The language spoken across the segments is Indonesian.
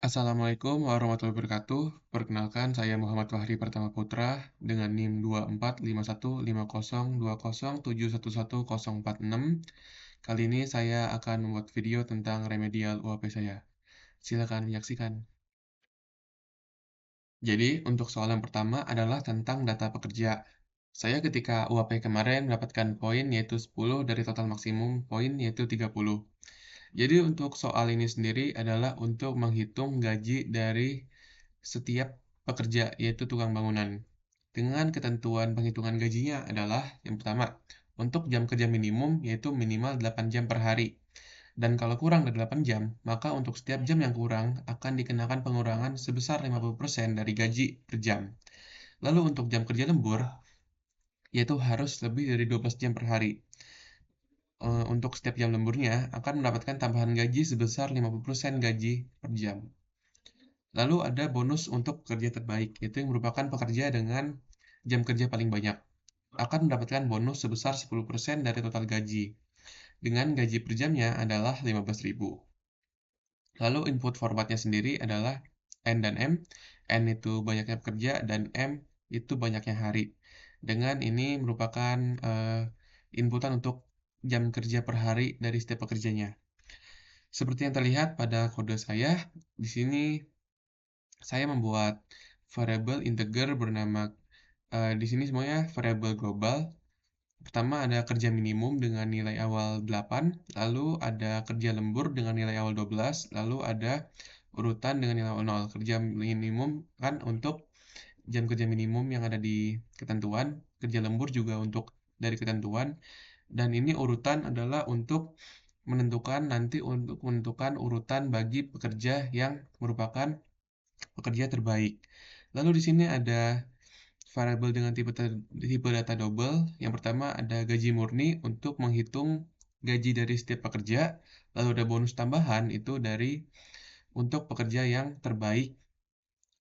Assalamualaikum warahmatullahi wabarakatuh. Perkenalkan, saya Muhammad Fahri Pratama Putra dengan NIM 2451502071110406. Kali ini saya akan membuat video tentang remedial UAP saya. Silakan menyaksikan. Jadi, untuk soal yang pertama adalah tentang data pekerja. Saya ketika UAP kemarin mendapatkan poin yaitu 10 dari total maksimum poin yaitu 30. Jadi untuk soal ini sendiri adalah untuk menghitung gaji dari setiap pekerja, yaitu tukang bangunan. Dengan ketentuan penghitungan gajinya adalah yang pertama, untuk jam kerja minimum yaitu minimal 8 jam per hari. Dan kalau kurang dari 8 jam, maka untuk setiap jam yang kurang akan dikenakan pengurangan sebesar 50% dari gaji per jam. Lalu untuk jam kerja lembur, yaitu harus lebih dari 12 jam per hari. Untuk setiap jam lemburnya akan mendapatkan tambahan gaji sebesar 50% gaji per jam. Lalu ada bonus untuk pekerja terbaik, yaitu yang merupakan pekerja dengan jam kerja paling banyak. Akan mendapatkan bonus sebesar 10% dari total gaji, dengan gaji per jamnya adalah 15.000. Lalu input formatnya sendiri adalah N dan M. N itu banyaknya pekerja dan M itu banyaknya hari. Dengan ini merupakan inputan untuk jam kerja per hari dari setiap pekerjanya. Seperti yang terlihat pada kode saya, di sini saya membuat variabel integer bernama di sini semuanya variabel global. Pertama ada kerja minimum dengan nilai awal 8, lalu ada kerja lembur dengan nilai awal 12, lalu ada urutan dengan nilai awal 0. Kerja minimum kan untuk jam kerja minimum yang ada di ketentuan, kerja lembur juga untuk dari ketentuan, dan ini urutan adalah untuk menentukan urutan bagi pekerja yang merupakan pekerja terbaik. Lalu di sini ada variabel dengan tipe data double. Yang pertama ada gaji murni untuk menghitung gaji dari setiap pekerja. Lalu ada bonus tambahan itu untuk pekerja yang terbaik.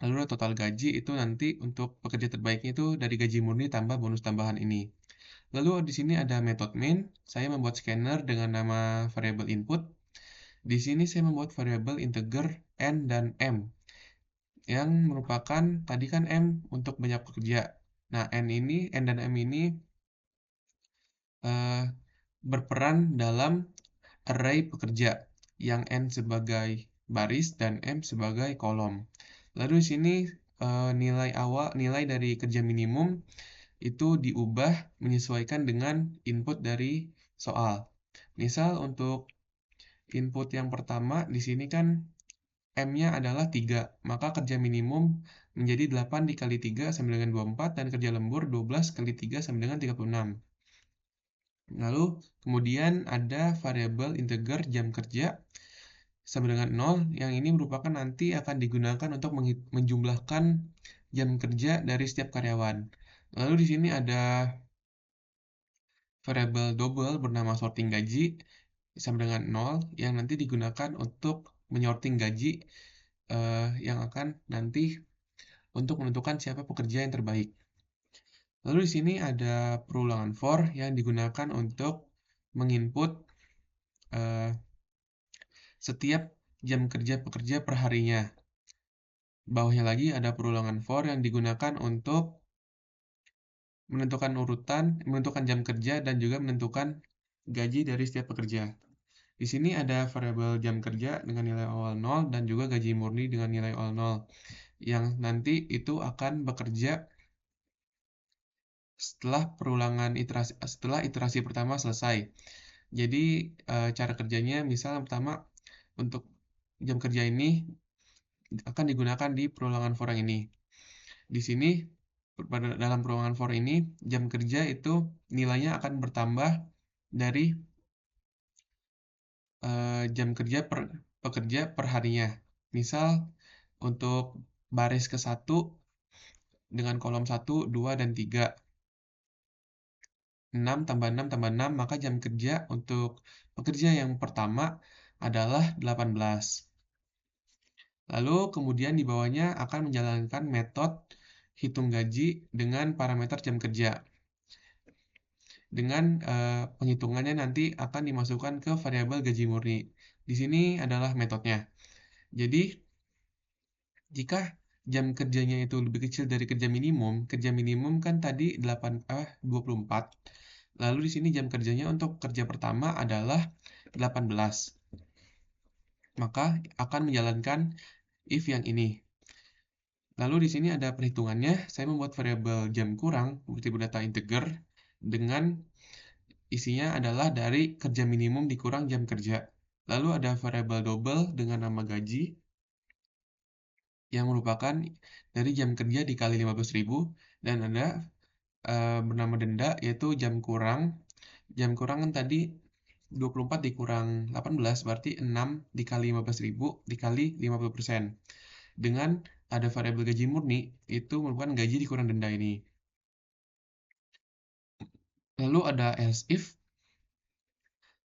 Lalu ada total gaji itu nanti untuk pekerja terbaiknya itu dari gaji murni tambah bonus tambahan ini. Lalu di sini ada method main. Saya membuat scanner dengan nama variabel input. Di sini saya membuat variabel integer n dan m, yang merupakan tadi kan M untuk banyak pekerja. Nah, N dan M ini eh, berperan dalam array pekerja yang N sebagai baris dan M sebagai kolom. Lalu di sini nilai dari kerja minimum itu diubah menyesuaikan dengan input dari soal. Misal untuk input yang pertama di sini kan M-nya adalah 3, maka kerja minimum menjadi 8 dikali 3 sama dengan 24, dan kerja lembur 12 kali 3 sama dengan 36. Lalu kemudian ada variabel integer jam kerja sama dengan 0, yang ini merupakan nanti akan digunakan untuk menjumlahkan jam kerja dari setiap karyawan. Lalu di sini ada variabel double bernama sorting gaji sama dengan 0, yang nanti digunakan untuk menyorting gaji yang akan nanti untuk menentukan siapa pekerja yang terbaik. Lalu di sini ada perulangan for yang digunakan untuk menginput uh, setiap jam kerja pekerja per harinya. Bawahnya lagi ada perulangan for yang digunakan untuk menentukan jam kerja dan juga menentukan gaji dari setiap pekerja. Di sini ada variabel jam kerja dengan nilai awal 0 dan juga gaji murni dengan nilai awal 0, yang nanti itu akan bekerja setelah iterasi pertama selesai. Jadi cara kerjanya misal yang pertama untuk jam kerja ini akan digunakan di perulangan for yang ini. Di sini dalam perulangan for ini jam kerja itu nilainya akan bertambah dari jam kerja pekerja per harinya. Misal untuk baris ke-1 dengan kolom 1, 2, dan 3. 6 tambah 6 tambah 6, maka jam kerja untuk pekerja yang pertama adalah 18. Lalu kemudian di bawahnya akan menjalankan metode hitung gaji dengan parameter jam kerja. Dengan penghitungannya nanti akan dimasukkan ke variabel gaji murni. Di sini adalah metodenya. Jadi Jika jam kerjanya itu lebih kecil dari kerja minimum kan tadi 24. Lalu di sini jam kerjanya untuk kerja pertama adalah 18. Maka akan menjalankan if yang ini. Lalu di sini ada perhitungannya, saya membuat variabel jam kurang bukti berdata integer dengan isinya adalah dari kerja minimum dikurang jam kerja. Lalu ada variabel double dengan nama gaji yang merupakan dari jam kerja dikali 15.000 dan ada bernama denda yaitu jam kurang. Jam kurang kan tadi 24 dikurang 18 berarti 6 dikali 15.000 dikali 50%. Dengan ada variabel gaji murni, itu merupakan gaji dikurang denda ini. Lalu ada else if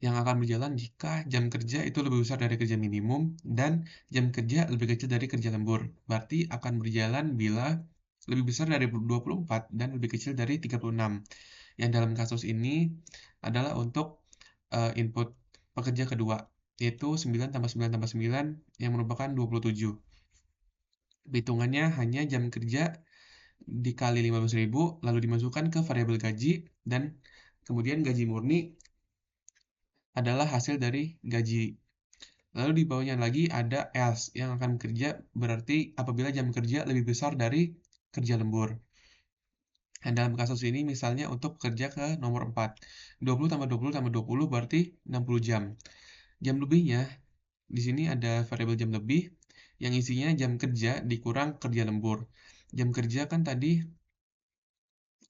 yang akan berjalan jika jam kerja itu lebih besar dari kerja minimum dan jam kerja lebih kecil dari kerja lembur. Berarti akan berjalan bila lebih besar dari 24 dan lebih kecil dari 36. Yang dalam kasus ini adalah untuk input pekerja kedua, yaitu 9 tambah 9 tambah 9 yang merupakan 27. Hitungannya hanya jam kerja dikali 15.000 lalu dimasukkan ke variabel gaji dan kemudian gaji murni adalah hasil dari gaji. Lalu di bawahnya lagi ada else yang akan bekerja berarti apabila jam kerja lebih besar dari kerja lembur. Dan dalam kasus ini misalnya untuk kerja ke nomor 4. 20 tambah 20 tambah 20 berarti 60 jam. Jam lebihnya di sini ada variabel jam lebih yang isinya jam kerja dikurang kerja lembur. Jam kerja kan tadi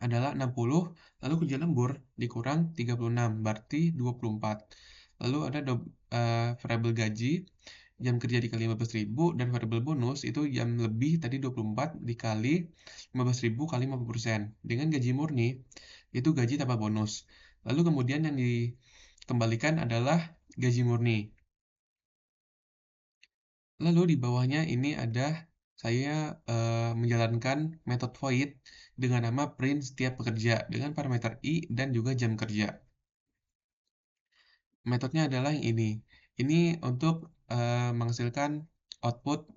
adalah 60, lalu kerja lembur dikurang 36, berarti 24. Lalu ada variabel gaji, jam kerja dikali 15.000, dan variabel bonus itu jam lebih tadi 24 dikali 15.000 kali 50%. Dengan gaji murni, itu gaji tambah bonus. Lalu kemudian yang dikembalikan adalah gaji murni. Lalu di bawahnya ini ada saya menjalankan metode void dengan nama print setiap pekerja dengan parameter i dan juga jam kerja. Metodenya adalah yang ini. Ini untuk menghasilkan output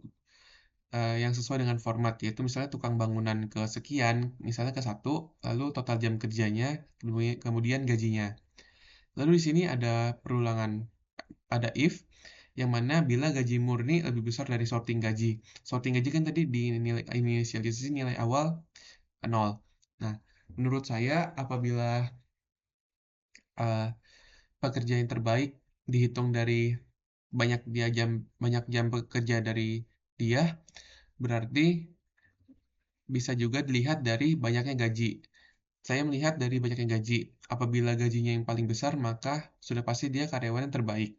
yang sesuai dengan format, yaitu misalnya tukang bangunan ke sekian, misalnya ke 1, lalu total jam kerjanya, kemudian gajinya. Lalu di sini ada perulangan, ada if, yang mana bila gaji murni lebih besar dari sorting gaji. Sorting gaji kan tadi di nilai inisialisasi nilai awal 0. Nah, menurut saya apabila uh, pekerja yang terbaik dihitung dari banyak jam bekerja dari dia, berarti bisa juga dilihat dari banyaknya gaji. Saya melihat dari banyaknya gaji. Apabila gajinya yang paling besar, maka sudah pasti dia karyawan yang terbaik.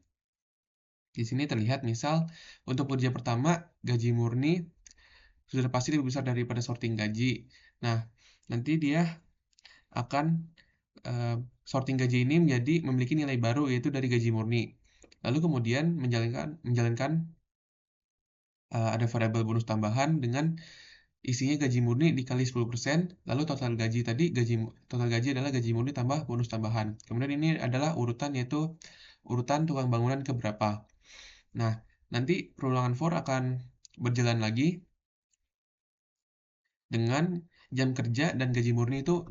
Di sini terlihat misal untuk kerja pertama gaji murni sudah pasti lebih besar daripada sorting gaji. Nah, nanti dia akan sorting gaji ini memiliki nilai baru yaitu dari gaji murni. Lalu kemudian menjalankan ada variabel bonus tambahan dengan isinya gaji murni dikali 10%, lalu total gaji adalah gaji murni tambah bonus tambahan. Kemudian ini adalah urutan yaitu urutan tukang bangunan ke berapa. Nah, nanti perulangan for akan berjalan lagi dengan jam kerja dan gaji murni itu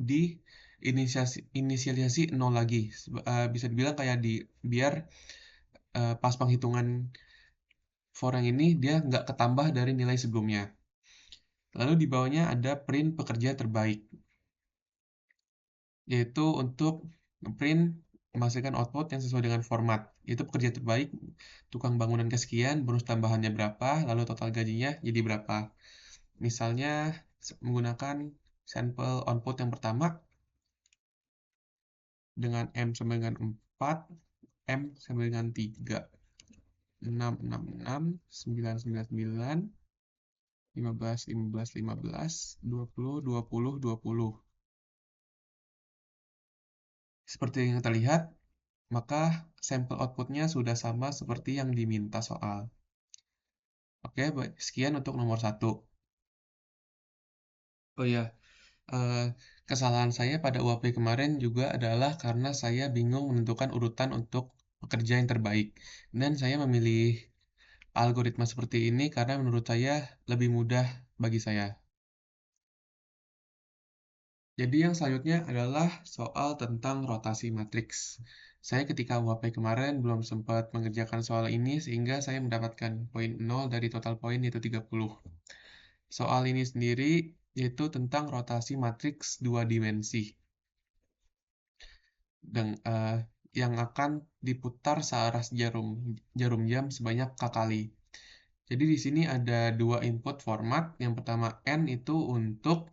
inisialisasi 0 lagi. Bisa dibilang kayak biar pas penghitungan for yang ini dia nggak ketambah dari nilai sebelumnya. Lalu di bawahnya ada print pekerja terbaik, yaitu untuk print menghasilkan output yang sesuai dengan format. Itu pekerja terbaik, tukang bangunan kesekian, bonus tambahannya berapa, lalu total gajinya jadi berapa. Misalnya menggunakan sampel output yang pertama dengan M sama dengan 4, M sama dengan 3, 6, 6, 6, 9, 9, 9, 15, 15, 15, 20, 20, 20. Seperti yang terlihat, maka sampel outputnya sudah sama seperti yang diminta soal. Oke, baik. Sekian untuk nomor 1. Oh ya, kesalahan saya pada UAP kemarin juga adalah karena saya bingung menentukan urutan untuk pekerja yang terbaik. Dan saya memilih algoritma seperti ini karena menurut saya lebih mudah bagi saya. Jadi yang selanjutnya adalah soal tentang rotasi matriks. Saya ketika UAP kemarin belum sempat mengerjakan soal ini sehingga saya mendapatkan poin 0 dari total poin yaitu 30. Soal ini sendiri yaitu tentang rotasi matriks dua dimensi dan yang akan diputar searah jarum jam sebanyak k kali. Jadi di sini ada dua input format. Yang pertama N itu untuk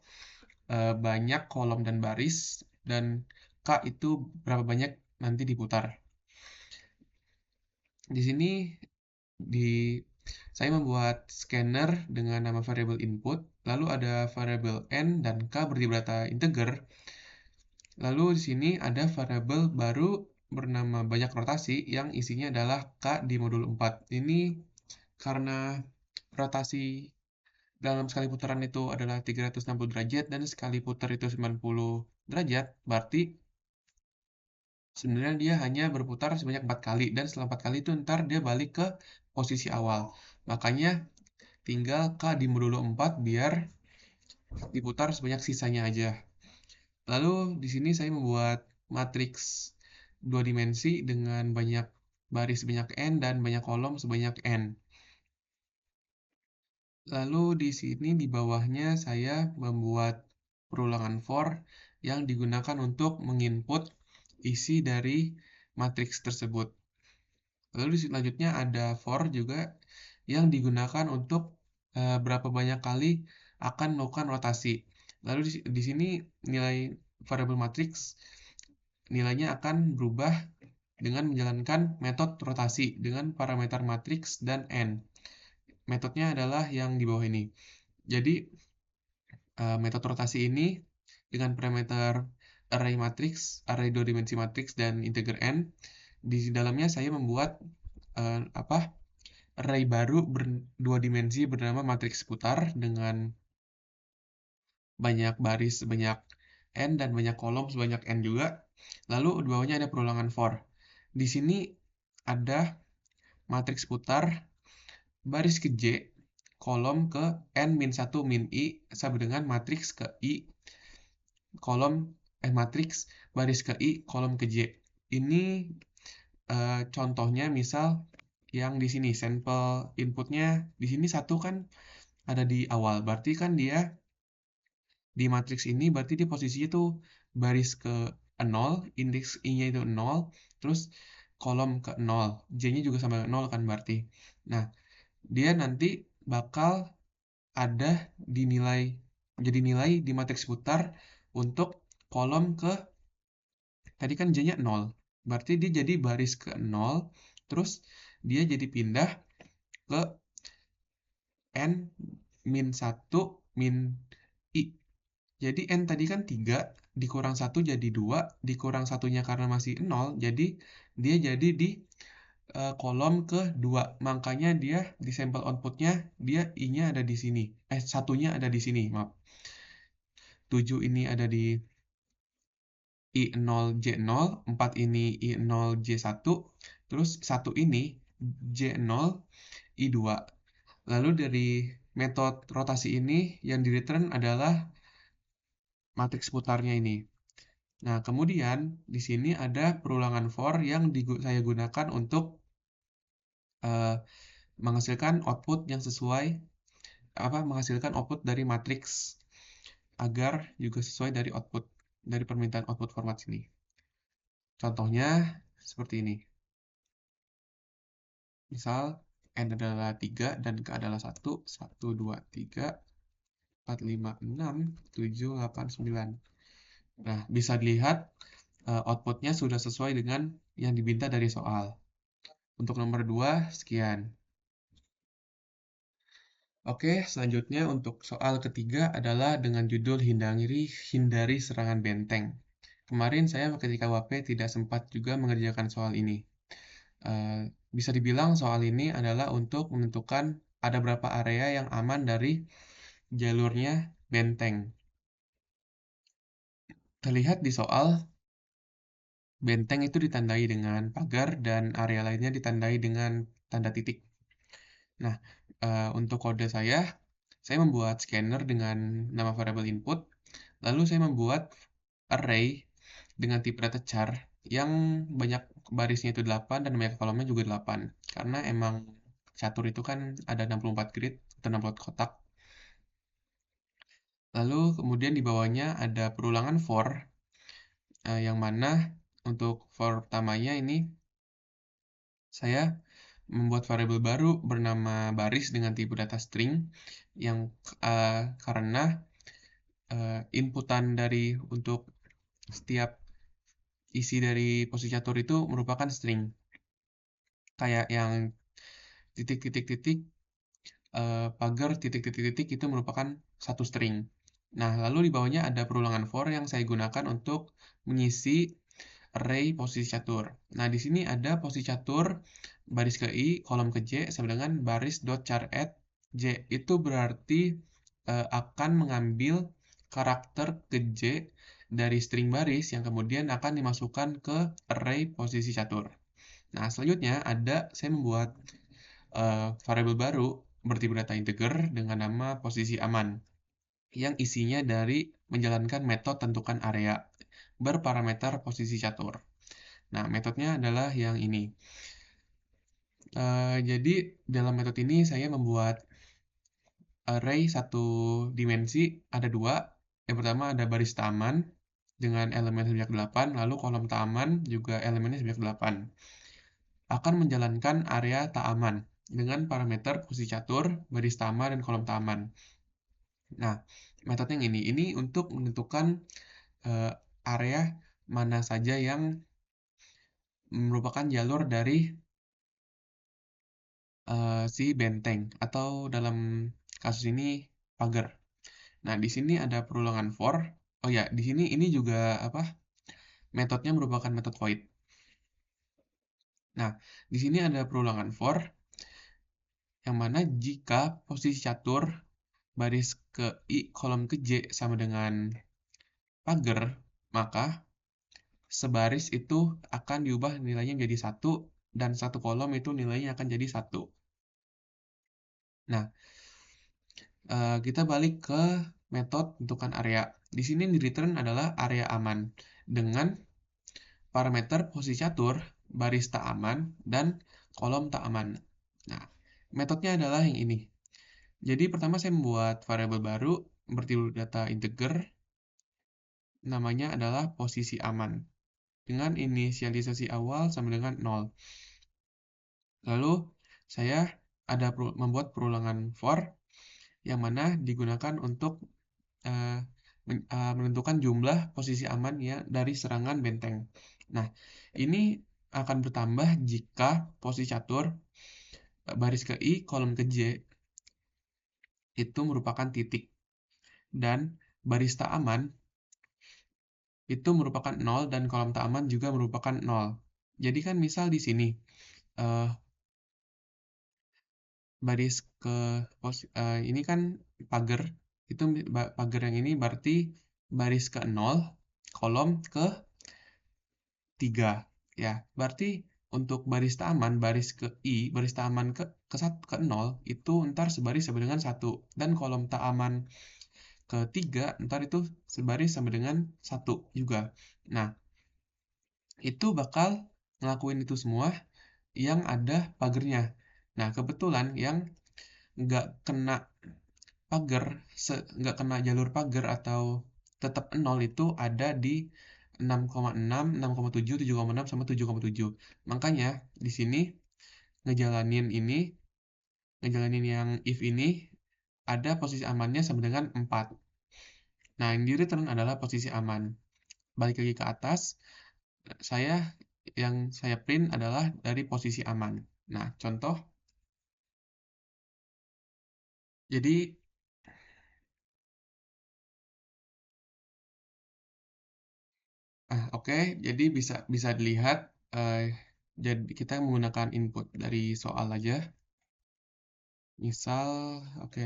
banyak kolom dan baris, dan K itu berapa banyak nanti diputar. Di sini di saya membuat scanner dengan nama variable input, lalu ada variable N dan K berdata integer. Lalu di sini ada variabel baru bernama banyak rotasi yang isinya adalah K di modul 4. Ini karena rotasi dalam sekali putaran itu adalah 360 derajat dan sekali putar itu 90 derajat, berarti sebenarnya dia hanya berputar sebanyak 4 kali dan setelah 4 kali itu ntar dia balik ke posisi awal. Makanya tinggal K di modulo 4 biar diputar sebanyak sisanya aja. Lalu di sini saya membuat matriks dua dimensi dengan banyak baris sebanyak n dan banyak kolom sebanyak n. Lalu di sini di bawahnya saya membuat perulangan for yang digunakan untuk menginput isi dari matriks tersebut. Lalu selanjutnya ada for juga yang digunakan untuk berapa banyak kali akan melakukan rotasi. Lalu di sini nilai variabel matriks nilainya akan berubah dengan menjalankan metode rotasi dengan parameter matriks dan n. Metodenya adalah yang di bawah ini. Jadi metode rotasi ini dengan parameter array matrix, array dua dimensi matriks dan integer n. Di dalamnya saya membuat array baru berdua dimensi bernama matriks putar dengan banyak baris sebanyak n dan banyak kolom sebanyak n juga. Lalu di bawahnya ada perulangan for. Di sini ada matriks putar baris ke J, kolom ke n min 1 min I sama dengan matriks ke I, kolom matriks baris ke I, kolom ke J. Ini contohnya misal yang di sini sampel inputnya di sini 1 kan ada di awal, berarti kan dia di matriks ini berarti di posisinya tuh baris ke 0, indeks I-nya itu 0, terus kolom ke 0, J-nya juga sama 0 kan berarti. Nah, dia nanti bakal ada dinilai jadi nilai di matriks putar untuk kolom ke tadi kan J-nya 0. Berarti dia jadi baris ke 0, terus dia jadi pindah ke N min 1 min I. Jadi N tadi kan 3, dikurang 1 jadi 2, dikurang satunya karena masih 0, jadi dia jadi di kolom ke-2. Makanya dia di sampel outputnya, dia I-nya ada di sini. Satunya ada di sini, maaf. 7 ini ada di I0J0, 4 ini I0J1, terus 1 ini J0 I2. Lalu dari metode rotasi ini yang di return adalah matriks putarnya ini. Nah, kemudian di sini ada perulangan for yang saya gunakan untuk menghasilkan output yang sesuai menghasilkan output dari matriks agar juga sesuai dari output dari permintaan output format sini. Contohnya seperti ini. Misal n adalah 3 dan k adalah 1, 1, 2, 3, 4, 5, 6, 7, 8, 9. Nah, bisa dilihat outputnya sudah sesuai dengan yang diminta dari soal. Untuk nomor 2, sekian. Oke, selanjutnya untuk soal ketiga adalah dengan judul hindari serangan benteng. Kemarin saya ketika WP tidak sempat juga mengerjakan soal ini. Bisa dibilang soal ini adalah untuk menentukan ada berapa area yang aman dari jalurnya benteng. Terlihat di soal, benteng itu ditandai dengan pagar dan area lainnya ditandai dengan tanda titik. Nah, untuk kode saya membuat scanner dengan nama variabel input, lalu saya membuat array dengan tipe data char yang banyak barisnya itu 8 dan banyak kolomnya juga 8. Karena emang catur itu kan ada 64 grid atau 64 kotak. Lalu kemudian di bawahnya ada perulangan for, yang mana untuk for pertamanya ini saya membuat variabel baru bernama baris dengan tipe data string yang karena inputan dari untuk setiap isi dari posisi catur itu merupakan string. Kayak yang titik titik titik pagar titik titik titik itu merupakan satu string. Nah, lalu di bawahnya ada perulangan for yang saya gunakan untuk mengisi array posisi catur. Nah, di sini ada posisi catur baris ke i, kolom ke j sama dengan baris dot char at j. Itu berarti akan mengambil karakter ke j dari string baris yang kemudian akan dimasukkan ke array posisi catur. Nah, selanjutnya saya membuat variabel baru bertipe data integer dengan nama posisi aman yang isinya dari menjalankan metode tentukan area berparameter posisi catur. Nah, metodenya adalah yang ini. Jadi dalam metode ini saya membuat array satu dimensi ada dua. Yang pertama ada baris taman dengan elemen sebanyak 8, lalu kolom taman juga elemennya sebanyak 8. Akan menjalankan area tak aman dengan parameter posisi catur, baris taman, dan kolom taman. Nah, metode yang ini untuk menentukan area mana saja yang merupakan jalur dari si benteng atau dalam kasus ini pagar. Nah, di sini ada perulangan for. Oh ya, di sini ini juga apa? Metodenya merupakan metode void. Nah, di sini ada perulangan for yang mana jika posisi catur baris ke i kolom ke j sama dengan pagar, maka sebaris itu akan diubah nilainya menjadi satu dan satu kolom itu nilainya akan jadi satu. Nah, kita balik ke metode tentukan area. Di sini di return adalah area aman dengan parameter posisi catur, baris tak aman, dan kolom tak aman. Nah, metodenya adalah yang ini. Jadi pertama saya membuat variabel baru bertipe data integer, namanya adalah posisi aman dengan inisialisasi awal sama dengan 0. Lalu saya membuat perulangan for yang mana digunakan untuk menentukan jumlah posisi aman ya dari serangan benteng. Nah, ini akan bertambah jika posisi catur baris ke i kolom ke j itu merupakan titik dan baris tak aman itu merupakan 0 dan kolom tak aman juga merupakan 0. Jadi kan misal di sini uh, baris ke ini kan pagar itu pagar yang ini berarti baris ke 0 kolom ke 3 ya. Berarti untuk baris taman baris ke i baris taman ke 1 ke 0 itu ntar sebaris sama dengan 1 dan kolom tak aman ke 3 ntar itu sebaris sama dengan 1 juga. Nah, itu bakal ngelakuin itu semua yang ada pagernya. Nah, kebetulan yang nggak kena pagar, nggak kena jalur pagar atau tetap 0 itu ada di 6,6, 6,7, 7,6, sama 7,7. Makanya di sini ngejalanin ini, ngejalanin yang if ini, ada posisi amannya sama dengan 4. Nah, yang di return adalah posisi aman. Balik lagi ke atas, saya yang saya print adalah dari posisi aman. Nah, contoh, jadi oke, jadi bisa bisa dilihat jadi kita menggunakan input dari soal aja. Misal, oke,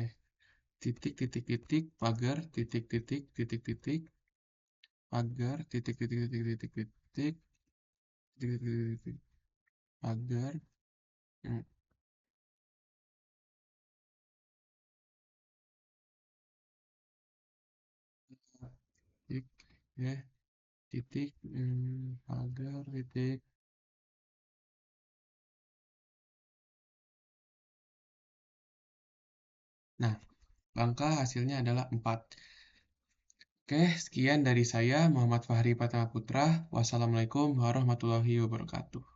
titik titik titik pagar titik titik titik titik pagar titik titik titik titik titik titik titik titik titik pagar. titik, ya, titik, pagar, titik. Nah, langkah hasilnya adalah 4. Oke, sekian dari saya, Muhammad Fahri Pratama Putra. Wassalamualaikum warahmatullahi wabarakatuh.